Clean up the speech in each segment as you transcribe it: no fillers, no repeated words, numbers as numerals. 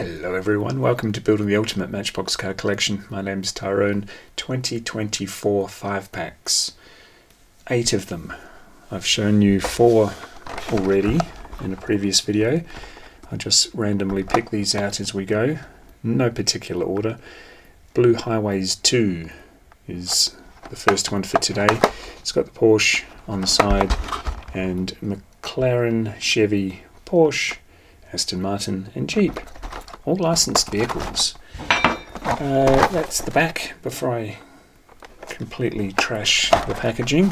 Hello everyone, welcome to Building the Ultimate Matchbox Car Collection. My name is Tyrone. 2024 5-packs. 8 of them. I've shown you 4 already in a previous video. I just randomly pick these out as we go. No particular order. Blue Highways 2 is the first one for today. It's got the Porsche on the side and McLaren, Chevy, Porsche, Aston Martin and Jeep. All licensed vehicles. That's the back before I completely trash the packaging.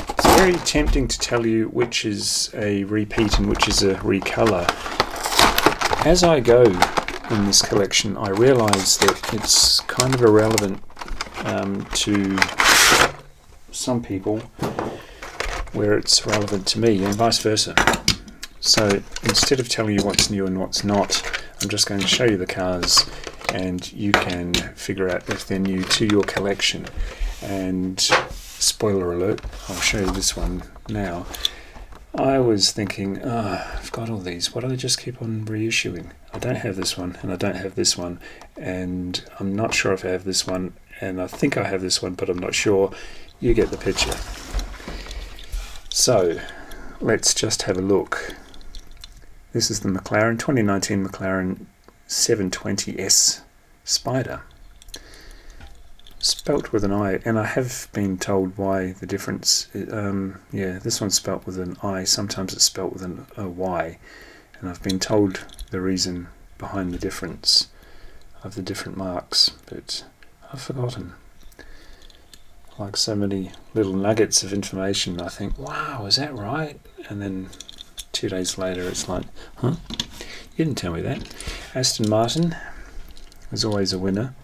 It's very tempting to tell you which is a repeat and which is a recolor. As I go in this collection, I realise that it's kind of irrelevant to some people, where it's relevant to me, and vice versa. So instead of telling you what's new and what's not, I'm just going to show you the cars and you can figure out if they're new to your collection. And spoiler alert, I'll show you this one now. I was thinking, I've got all these, why do they just keep on reissuing? I don't have this one and I don't have this one, and I'm not sure if I have this one, and I think I have this one but I'm not sure. You get the picture. So let's just have a look. This is the McLaren 2019 McLaren 720S Spider, spelt with an I, and I have been told why the difference. Yeah, this one's spelt with an I, sometimes it's spelt with a Y, and I've been told the reason behind the difference of the different marks, but I've forgotten. Like so many little nuggets of information, I think, wow, is that right? And then 2 days later it's like, huh? You didn't tell me that. Aston Martin is always a winner,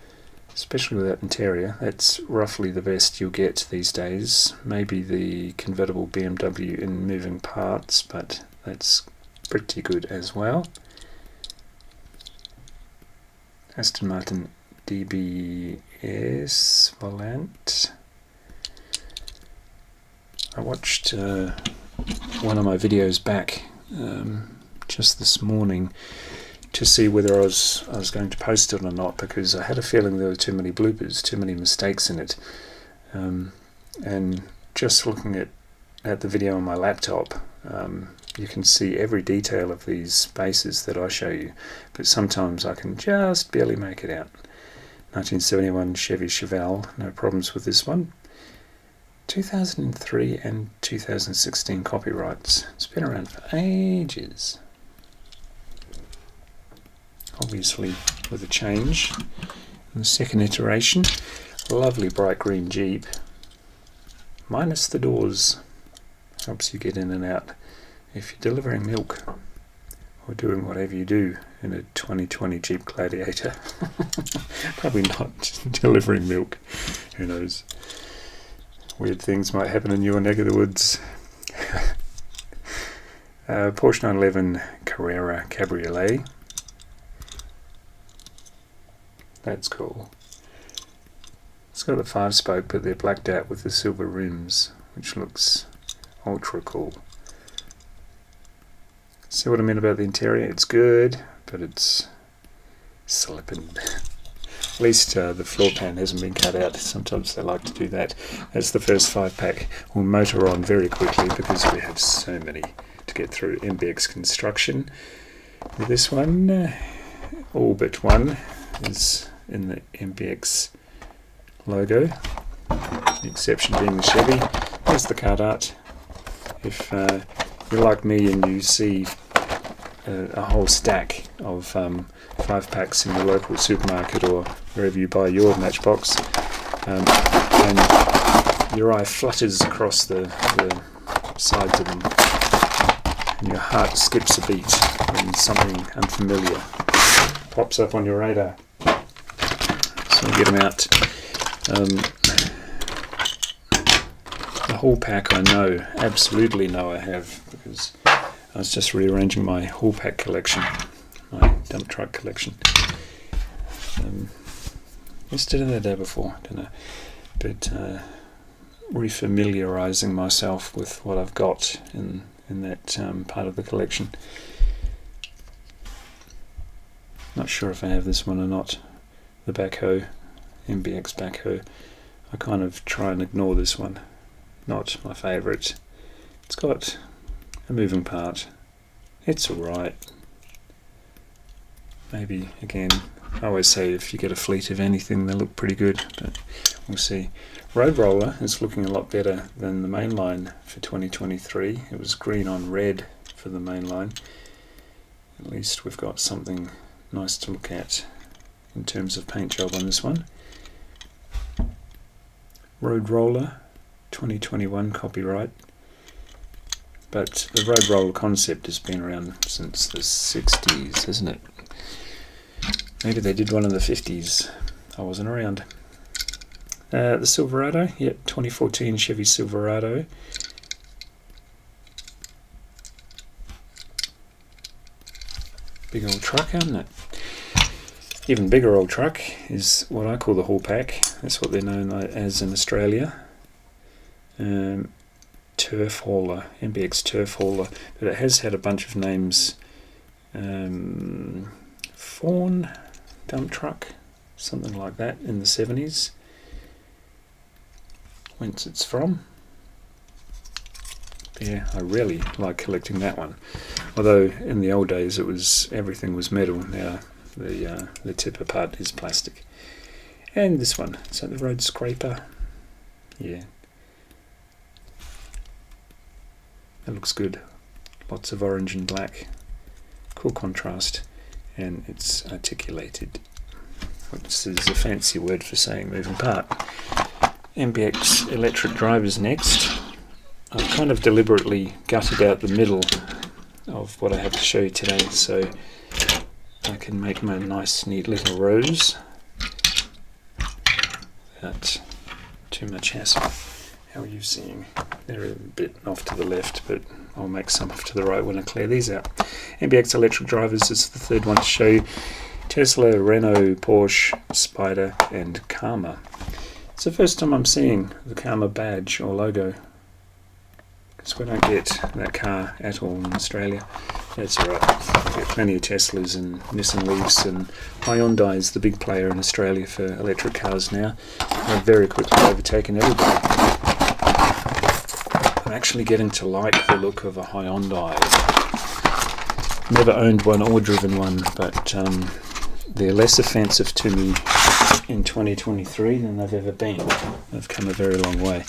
especially with that interior. That's roughly the best you'll get these days. Maybe the convertible BMW in moving parts, but that's pretty good as well. Aston Martin DBS Volant. I watched one of my videos back just this morning to see whether I was going to post it or not, because I had a feeling there were too many bloopers, too many mistakes in it. And just looking at the video on my laptop, you can see every detail of these bases that I show you, but sometimes I can just barely make it out. 1971 Chevy Chevelle, no problems with this one. 2003 and 2016 copyrights. It's been around for ages. Obviously with a change in the second iteration. Lovely bright green Jeep. Minus the doors. Helps you get in and out if you're delivering milk or doing whatever you do in a 2020 Jeep Gladiator. Probably not delivering milk. Who knows? Weird things might happen in your neck of the woods. Porsche 911 Carrera Cabriolet. That's cool. It's got the 5-spoke, but they're blacked out with the silver rims, which looks ultra cool. See what I mean about the interior? It's good, but it's slipping. At least the floor pan hasn't been cut out. Sometimes they like to do that. That's the first 5-pack. We'll motor on very quickly because we have so many to get through. MBX Construction. This one, all but one, is in the MBX logo. The exception being the Chevy. There's the card art. If you're like me and you see a whole stack of 5-packs in your local supermarket or wherever you buy your Matchbox, and your eye flutters across the sides of them, and your heart skips a beat when something unfamiliar pops up on your radar. So we'll get them out. The whole pack I know, absolutely know I have, because I was just rearranging my haul pack collection, my dump truck collection. Yesterday or the day before, I don't know. But refamiliarising myself with what I've got in that part of the collection. Not sure if I have this one or not. The backhoe, MBX backhoe. I kind of try and ignore this one. Not my favourite. It's got a moving part. It's alright. Maybe, again, I always say if you get a fleet of anything, they look pretty good, but we'll see. Road Roller is looking a lot better than the mainline for 2023. It was green on red for the mainline. At least we've got something nice to look at in terms of paint job on this one. Road Roller 2021 copyright, but the Road Roller concept has been around since the 60s, hasn't it? Maybe they did one in the 50s. I wasn't around. The Silverado, yep, 2014 Chevy Silverado. Big old truck, isn't it? Even bigger old truck is what I call the haul pack. That's what they're known as in Australia. Turf hauler, MBX turf hauler, but it has had a bunch of names. Fawn dump truck, something like that in the 70s. Whence it's from. Yeah, I really like collecting that one. Although in the old days everything was metal. Now the tipper part is plastic. And this one, so the road scraper. Yeah, that looks good. Lots of orange and black. Cool contrast, and it's articulated, which is a fancy word for saying moving part. MBX electric drivers next. I've kind of deliberately gutted out the middle of what I have to show you today so I can make my nice neat little rows without too much hassle. How are you seeing? They're a bit off to the left, but I'll make some off to the right when I clear these out. MBX electric drivers is the third one to show you. Tesla, Renault, Porsche, Spider and Karma. It's the first time I'm seeing the Karma badge or logo, because we don't get that car at all in Australia. That's alright. We get plenty of Teslas and Nissan Leafs, and Hyundai is the big player in Australia for electric cars now. They're very quickly overtaken everybody. I'm actually getting to like the look of a Hyundai. Never owned one or driven one, but they're less offensive to me in 2023 than they've ever been. They've come a very long way.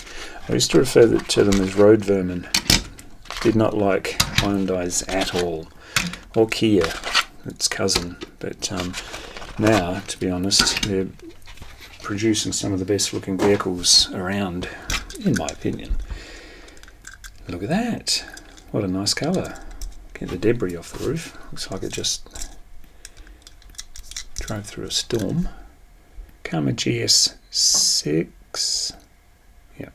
I used to refer to them as road vermin. Did not like Hyundai's at all, or Kia, its cousin. But now, to be honest, they're producing some of the best looking vehicles around, in my opinion. Look at that. What a nice colour. Get the debris off the roof. Looks like it just drove through a storm. Karma GS6. Yep.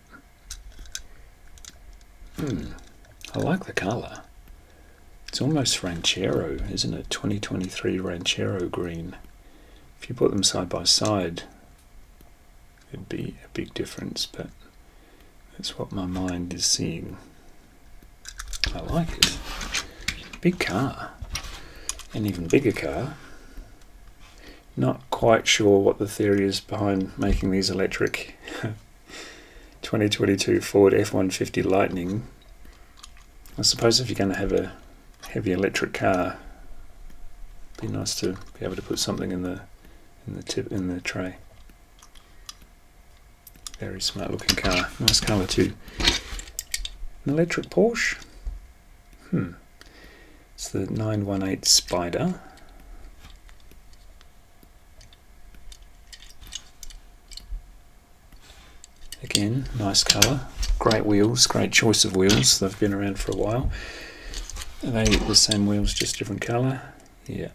I like the colour. It's almost Ranchero, isn't it? 2023 Ranchero green. If you put them side by side, it'd be a big difference, but that's what my mind is seeing. I like it. Big car. An even bigger car. Not quite sure what the theory is behind making these electric. 2022 Ford F-150 Lightning. I suppose if you're going to have a heavy electric car, it'd be nice to be able to put something in the tray. Very smart looking car. Nice colour too. An electric Porsche. It's the 918 Spider. Again, nice colour, great wheels, great choice of wheels. They've been around for a while. Are they the same wheels, just different colour? Yeah.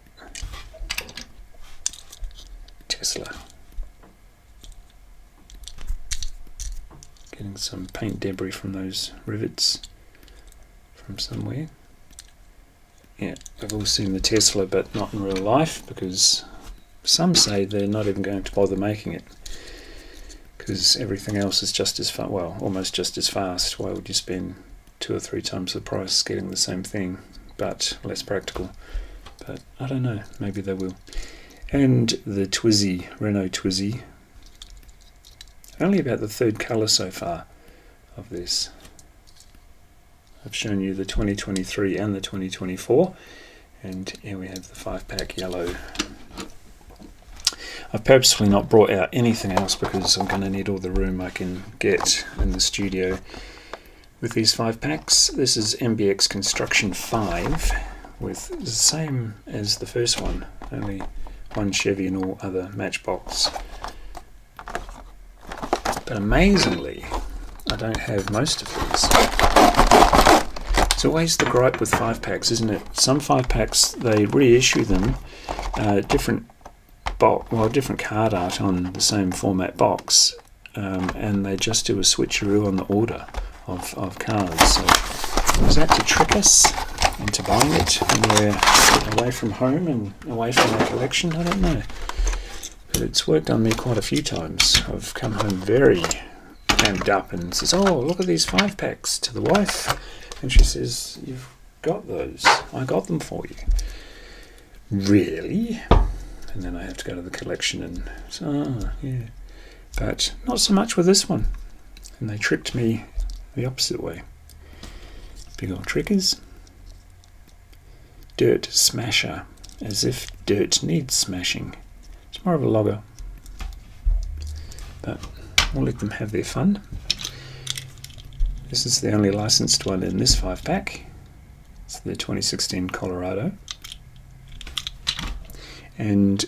Tesla. Getting some paint debris from those rivets from somewhere. Yeah, we've all seen the Tesla, but not in real life, because some say they're not even going to bother making it, because everything else is just as fast, well, almost just as fast. Why would you spend 2 or 3 times the price getting the same thing, but less practical? But I don't know, maybe they will. And the Twizy, Renault Twizy. Only about the third colour so far of this. I've shown you the 2023 and the 2024, and here we have the 5-pack yellow. I've purposefully not brought out anything else because I'm going to need all the room I can get in the studio with these 5-packs. This is MBX Construction 5 with the same as the first one, only one Chevy and all other Matchbox. But amazingly, I don't have most of these. It's always the gripe with 5-packs, isn't it? Some 5-packs, they reissue them, different card art on the same format box, and they just do a switcheroo on the order of cars. So was that to trick us into buying it when we're away from home and away from our collection? I don't know. But it's worked on me quite a few times. I've come home very amped up and says, "Oh, look at these 5-packs," to the wife, and she says, "You've got those. I got them for you." Really? And then I have to go to the collection and say, "Oh, yeah." But not so much with this one. And they tricked me the opposite way. Big old trickers. Dirt smasher, as if dirt needs smashing. It's more of a logger, but we'll let them have their fun. This is the only licensed one in this 5-pack. It's the 2016 Colorado. And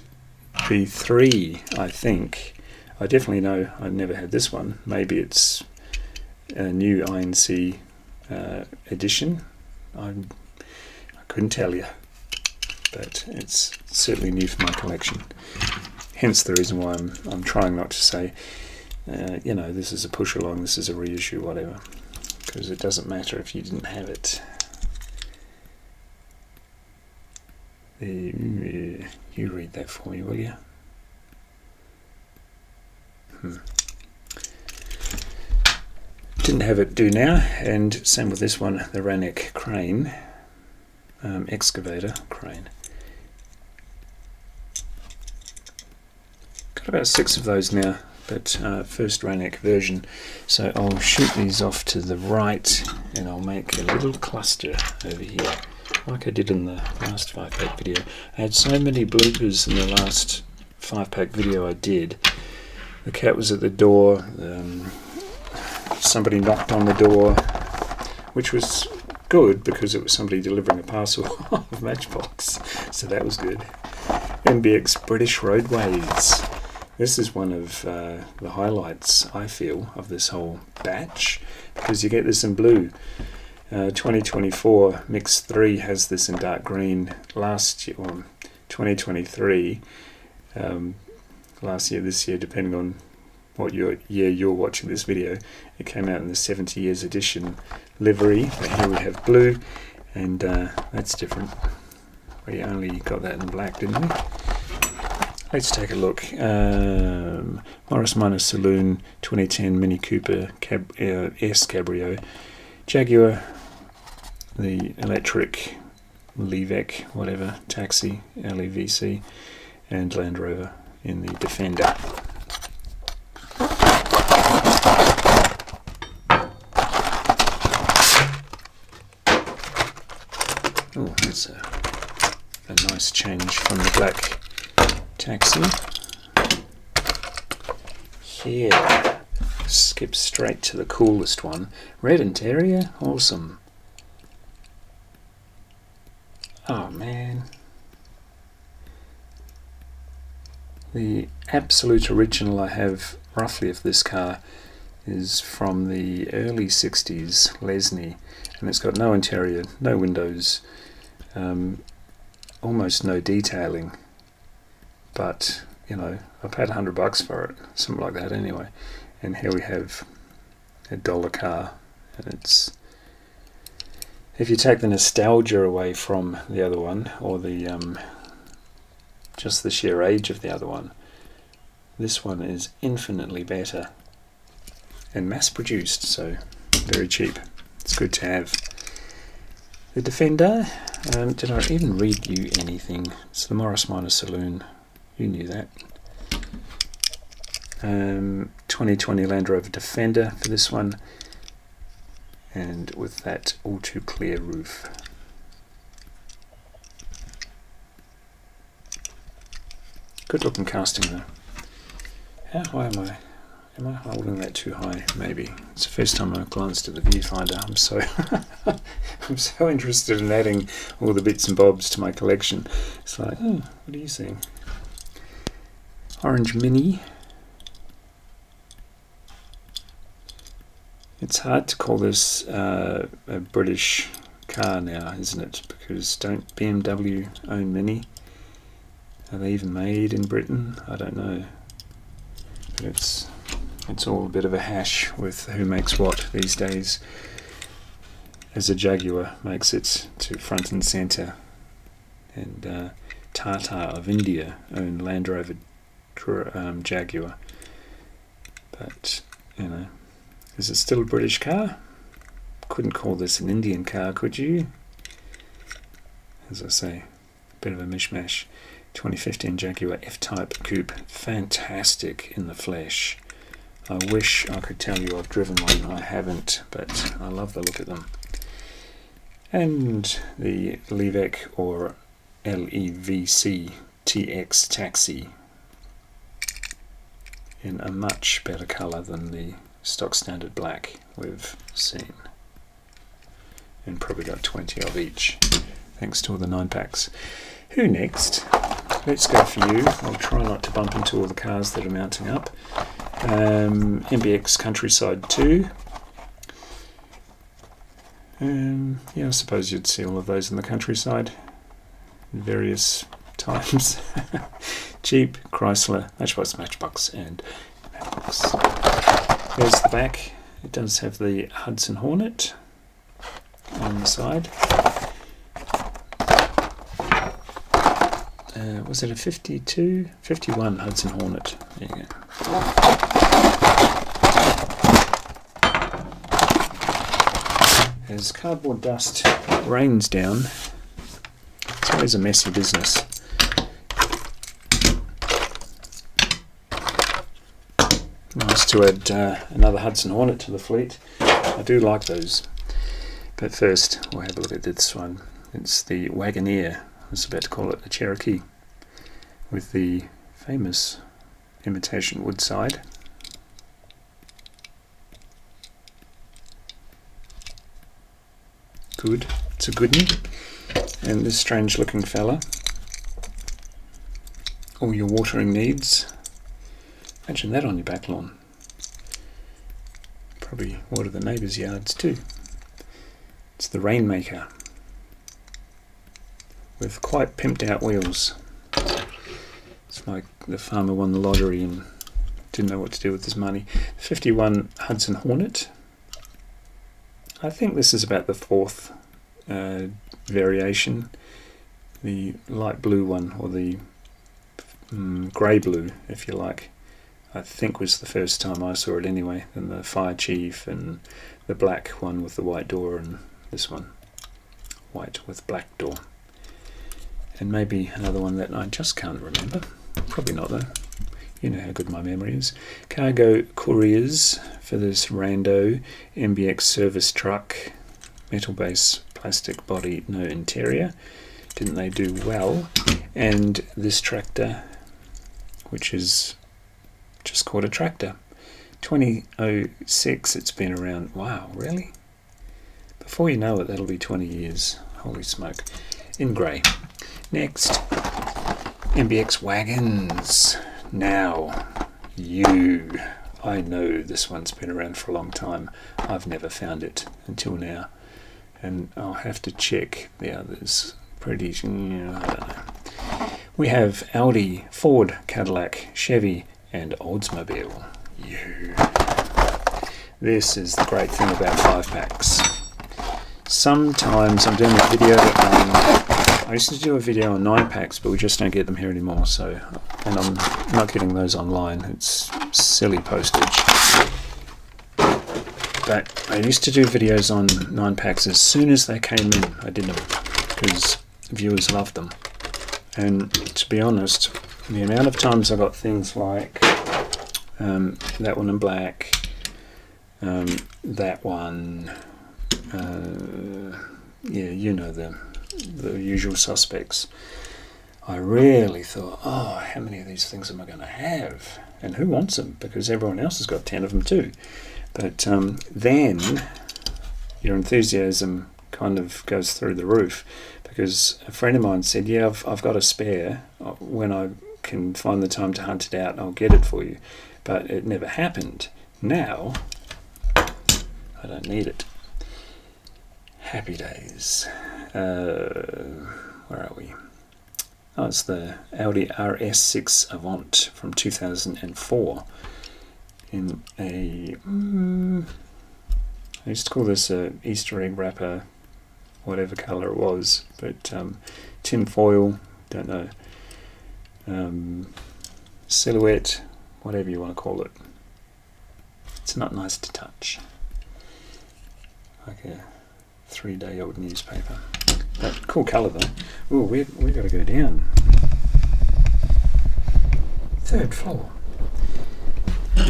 the 3, I think, I definitely know I've never had this one. Maybe it's a new INC edition. I couldn't tell you, but it's certainly new for my collection. Hence the reason why I'm trying not to say, this is a push along, this is a reissue, whatever, because it doesn't matter if you didn't have it. You read that for me, will you? Didn't have it, do now. And same with this one, the Ranek crane, excavator crane. Got about 6 of those now, but first Ranek version. So I'll shoot these off to the right and I'll make a little cluster over here, like I did in the last 5-pack video. I had so many bloopers in the last 5-pack video I did. The cat was at the door, somebody knocked on the door, which was good because it was somebody delivering a parcel of Matchbox, so that was good. MBX British Roadways. This is one of the highlights, I feel, of this whole batch, because you get this in blue. 2024 Mix 3 has this in dark green. Last year, 2023, last year, this year, depending on what year you're watching this video, it came out in the 70 years edition livery. But here we have blue, and that's different. We only got that in black, didn't we? Let's take a look. Morris Minor Saloon 2010 Mini Cooper S Cabrio, Jaguar, the electric Levec, whatever, taxi, LEVC, and Land Rover in the Defender. Oh, that's a nice change from the black taxi. Here, skip straight to the coolest one. Red interior, awesome. Oh man. The absolute original I have roughly of this car is from the early 60s Lesney, and it's got no interior, no windows, almost no detailing, but I paid $100 for it, something like that anyway. And here we have a $1 car, and it's, if you take the nostalgia away from the other one, or the just the sheer age of the other one, this one is infinitely better and mass produced, so very cheap. It's good to have. The Defender, did I even read you anything? It's the Morris Minor Saloon You knew that. 2020 Land Rover Defender for this one, and with that all too clear roof. Good looking casting though. How high am I? Am I holding that too high? Maybe. It's the first time I've glanced at the viewfinder. I'm so I'm so interested in adding all the bits and bobs to my collection. It's like, oh, what are you seeing? Orange Mini. It's hard to call this a British car now, isn't it? Because don't BMW own Mini? Are they even made in Britain? I don't know. But it's all a bit of a hash with who makes what these days. As a Jaguar makes it to front and centre, and Tata of India own Land Rover Jaguar. But, you know, is it still a British car? Couldn't call this an Indian car, could you? As I say, a bit of a mishmash. 2015 Jaguar F-Type Coupe, fantastic in the flesh. I wish I could tell you I've driven one, I haven't, but I love the look of them. And the Levec or LEVC TX Taxi in a much better colour than the stock standard black we've seen. And probably got 20 of each, thanks to all the 9-packs. Who next? Let's go for you. I'll try not to bump into all the cars that are mounting up. MBX Countryside 2. Yeah, I suppose you'd see all of those in the countryside in various times. Jeep, Chrysler, Matchbox, and Matchbox. There's the back. It does have the Hudson Hornet on the side. Was it a 52? 51 Hudson Hornet. There you go. As cardboard dust rains down, it's always a messy business. Nice to add another Hudson Hornet to the fleet. I do like those. But first, we'll have a look at this one. It's the Wagoneer. I was about to call it the Cherokee, with the famous imitation wood side. Good, it's a good one. And this strange looking fella, all your watering needs. Imagine that on your back lawn. Probably water the neighbours' yards too. It's the Rainmaker, with quite pimped out wheels. It's like the farmer won the lottery and didn't know what to do with his money. 51 Hudson Hornet. I think this is about the fourth variation. The light blue one, or the grey blue, if you like, I think was the first time I saw it anyway. And the Fire Chief, and the black one with the white door, and this one, white with black door. And maybe another one that I just can't remember. Probably not though. You know how good my memory is. Cargo couriers for this rando MBX service truck. Metal base, plastic body, no interior. Didn't they do well? And this tractor, which is just called a tractor. 2006 it's been around. Wow, really? Before you know it, that'll be 20 years. Holy smoke. In grey. Next, MBX Wagons. Now, I know this one's been around for a long time. I've never found it until now. And I'll have to check the others. I don't know. We have Audi, Ford, Cadillac, Chevy, and Oldsmobile. This is the great thing about 5-packs. Sometimes I'm doing a video, I used to do a video on 9-packs, but we just don't get them here anymore, so, and I'm not getting those online. It's silly postage. But I used to do videos on 9-packs as soon as they came in. I did them because viewers loved them. And to be honest, the amount of times I got things like that one in black, that one, yeah, you know, the usual suspects. I really thought, oh, how many of these things am I going to have? And who wants them? Because everyone else has got 10 of them too. But then your enthusiasm kind of goes through the roof, because a friend of mine said, yeah, I've got a spare. When I can find the time to hunt it out, I'll get it for you. But it never happened. Now, I don't need it. Happy days. Where are we? Oh, it's the Audi RS6 Avant from 2004 in a, I used to call this a Easter egg wrapper, whatever colour it was, but tin foil, don't know, silhouette, whatever you want to call it. It's not nice to touch, like a 3-day-old newspaper. But cool colour though. Oh, we got to go down. 3rd floor.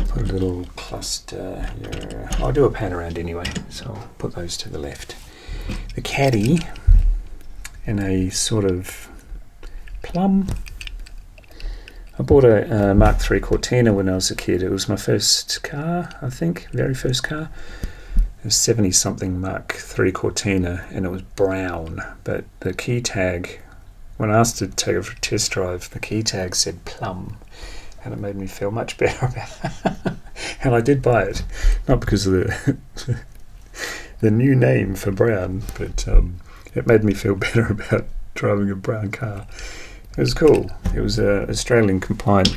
Put a little cluster here. I'll do a pan around anyway, so I'll put those to the left. The caddy in a sort of plum. I bought a Mark III Cortina when I was a kid. It was my first car, I think, very first car. A 70-something Mark III Cortina, and it was brown, but the key tag, when I asked to take it for a test drive, the key tag said plum, and it made me feel much better about it. And I did buy it, not because of the new name for brown, but it made me feel better about driving a brown car. It was cool. It was a Australian compliant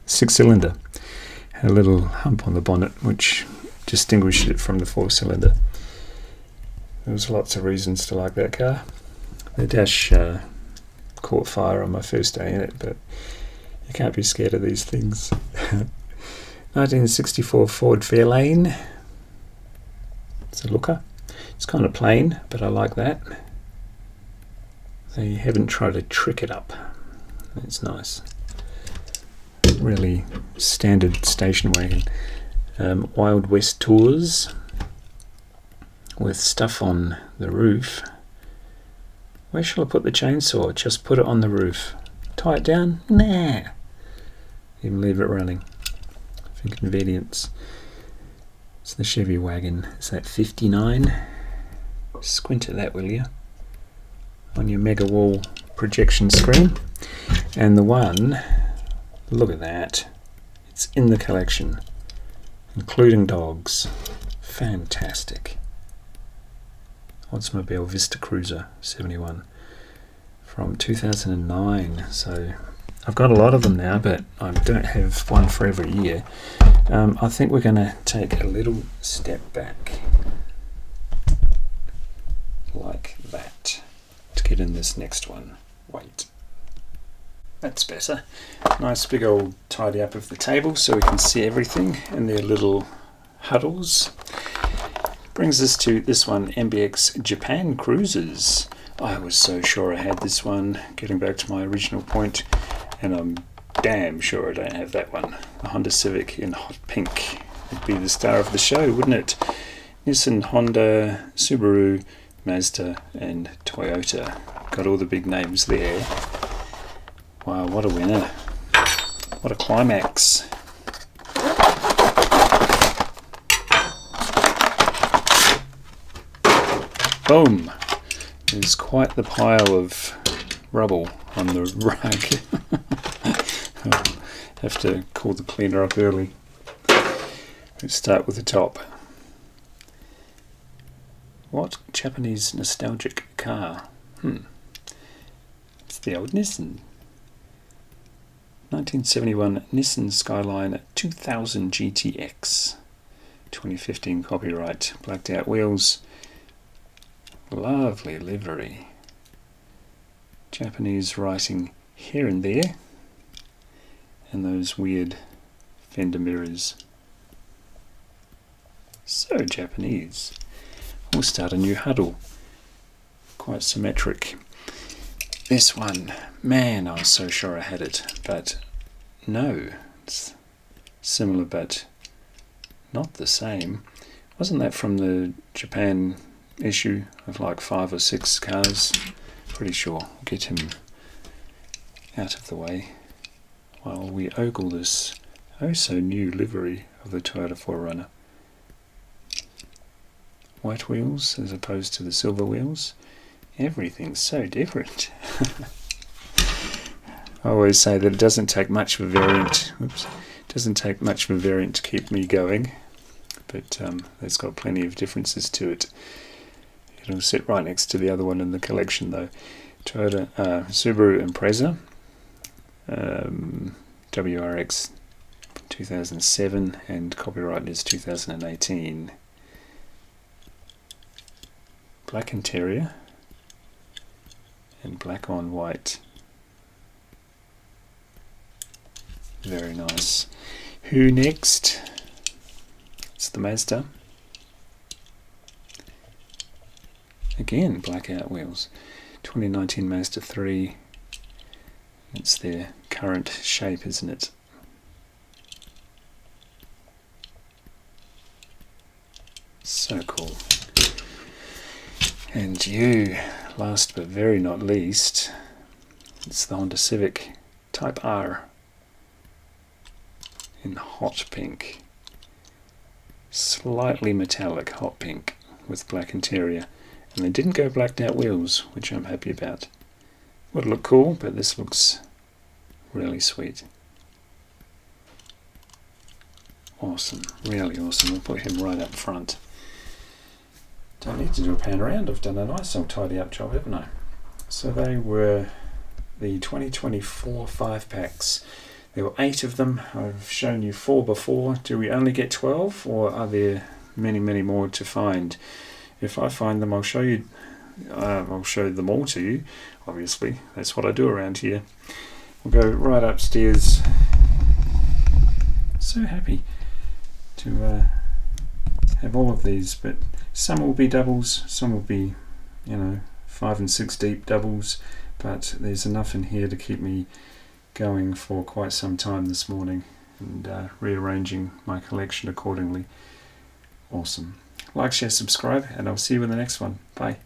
6-cylinder. Had a little hump on the bonnet, which distinguished it from the 4-cylinder. There was lots of reasons to like that car. The dash caught fire on my first day in it, but you can't be scared of these things. 1964 Ford Fairlane. It's a looker. It's kind of plain, but I like that. They haven't tried to trick it up. It's nice. Really standard station wagon. Wild West Tours with stuff on the roof. Where shall I put the chainsaw? Just put it on the roof. Tie it down? Nah. Even leave it running for convenience. It's the Chevy wagon. Is that 59? Squint at that, will you? On your mega wall projection screen. And the one, look at that. It's in the collection, including dogs. Fantastic. Oldsmobile Vista Cruiser 71 from 2009. So I've got a lot of them now, but I don't have one for every year. I think we're going to take a little step back like that to get in this next one. Wait. That's better. Nice big old tidy up of the table so we can see everything in their little huddles. Brings us to this one, MBX Japan Cruisers. I was so sure I had this one, getting back to my original point, and I'm damn sure I don't have that one. The Honda Civic in hot pink would be the star of the show, wouldn't it? Nissan, Honda, Subaru, Mazda and Toyota. Got all the big names there. Wow, what a winner. What a climax. Boom! There's quite the pile of rubble on the rug. I'll have to call the cleaner up early. Let's start with the top. What Japanese nostalgic car? It's the old Nissan. 1971 Nissan Skyline 2000 GTX. 2015 copyright. Blacked out wheels. Lovely livery. Japanese writing here and there. And those weird fender mirrors. So Japanese. We'll start a new huddle. Quite symmetric. This one, man, I was so sure I had it, but no, it's similar but not the same. Wasn't that from the Japan issue of like 5 or 6 cars? Pretty sure. I'll get him out of the way while we ogle this oh so new livery of the Toyota 4Runner. White wheels as opposed to the silver wheels. Everything's so different. I always say that it doesn't take much of a variant. Doesn't take much of a variant to keep me going, but it's got plenty of differences to it. It'll sit right next to the other one in the collection though. Toyota Subaru Impreza, WRX 2007, and copyright is 2018. Black interior and black on white. Very nice. Who next? It's the Mazda. Again, blackout wheels. 2019 Mazda 3. It's their current shape, isn't it? So cool. And you, last but very not least, it's the Honda Civic Type R in hot pink. Slightly metallic hot pink with black interior. And they didn't go blacked out wheels, which I'm happy about. Would look cool, but this looks really sweet. Awesome, really awesome. We'll put him right up front. Don't need to do a pan around. I've done a nice little tidy up job, haven't I? So they were the 2024 5-packs. There were 8 of them. I've shown you 4 before. Do we only get 12, or are there many, many more to find? If I find them, I'll show you. I'll show them all to you. Obviously, that's what I do around here. We'll go right upstairs. So happy to have all of these, but some will be doubles, some will be, 5 and 6 deep doubles, but there's enough in here to keep me going for quite some time this morning and rearranging my collection accordingly. Awesome. Like, share, subscribe, and I'll see you in the next one. Bye.